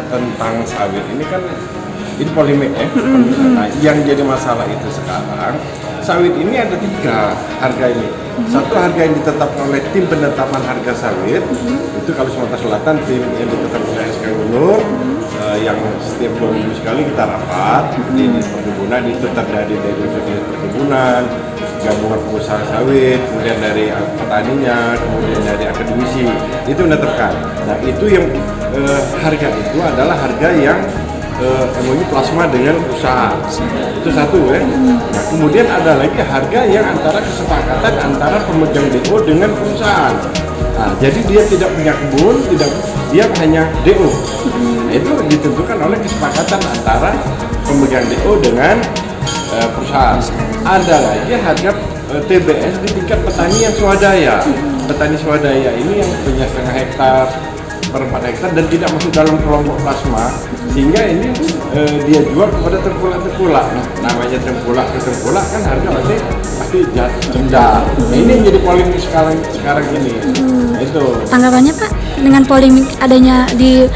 tentang sawit ini kan ini polemik ya. Nah, yang jadi masalah itu sekarang sawit ini ada 3 harga ini. Satu harga yang ditetapkan oleh tim penetapan harga sawit, itu kalau Sumatera Selatan tim yang ditetapkan oleh SK Gubernur, yang setiap 2 minggu sekali kita rapat di perkebunan, itu terdiri dari Dinas Perkebunan, gabungan pengusaha sawit, kemudian dari petaninya, kemudian dari akademisi, itu menetapkan. Nah itu yang harga itu adalah harga yang MOU plasma dengan usaha, itu satu ya. Nah, kemudian ada lagi harga yang antara kesepakatan antara pemegang DO dengan perusahaan. Nah, jadi dia tidak punya kebun, dia hanya DO. Nah, itu ditentukan oleh kesepakatan antara pemegang DO dengan perusahaan. Ada lagi harga TBS di tingkat petani yang swadaya. Petani swadaya ini yang punya 0,5 hektar per 4 hektar dan tidak masuk dalam kelompok plasma, sehingga ini dia jual kepada tengkulak-tengkulak. Namanya tengkulak ke tengkulak kan harga pasti rendah. Nah, ini yang jadi polemik sekarang ini. Itu tanggapannya Pak dengan polemik adanya di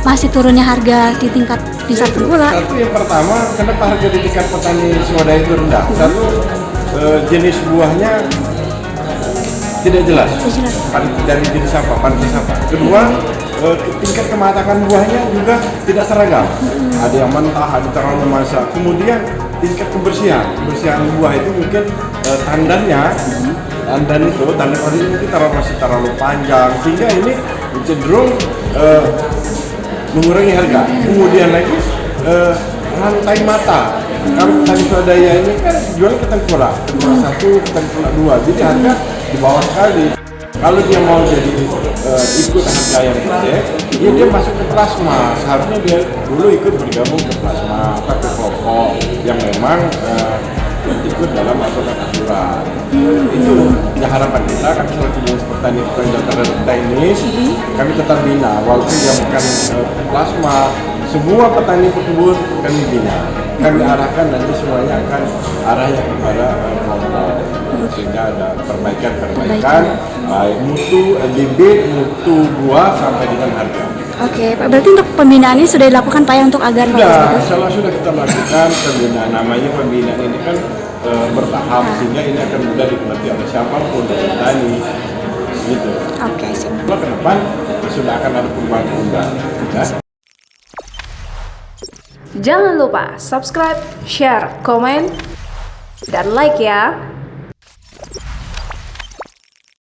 masih turunnya harga di tingkat tengkulak. Satu yang pertama, kenapa harga di tingkat petani swadaya itu rendah? Satu, jenis buahnya tidak jelas. Dari jenis apa, paritas apa. Kedua, tingkat kematangan buahnya juga tidak seragam. Ada yang mentah, ada terlalu masak. Kemudian tingkat kebersihan buah itu mungkin tandan ori itu masih terlalu panjang, sehingga ini cenderung mengurangi harga. Kemudian lagi rantai mata. Kalau petani swadaya ini kan jual ke tengkulak 1, ke tengkulak 2, jadi harga di bawah sekali. Kalau dia mau jadi ikut harga yang gede, dia masuk ke plasma. Seharusnya dia dulu ikut bergabung ke plasma atau ke kelompok yang memang ikut dalam aturan. Itu ya harapan kita kan selaku jenis petani yang teknis, kami tetap bina walaupun dia bukan plasma. Semua petani pekebun kami bina, kami arahkan nanti semuanya akan arahnya kepada kelompok, sehingga ada perbaikan baik mutu bibit, mutu buah sampai dengan harga. Oke Pak, berarti untuk pembinaan ini sudah dilakukan Pak ya untuk agar sudah kita lakukan pembinaan. Namanya pembinaan ini kan bertahap, sehingga ini akan mudah dimengerti oleh siapapun dari petani gitu. Oke, siap. Kalau ke depan sudah akan ada perubahan. Jangan lupa subscribe, share, komen, dan like ya.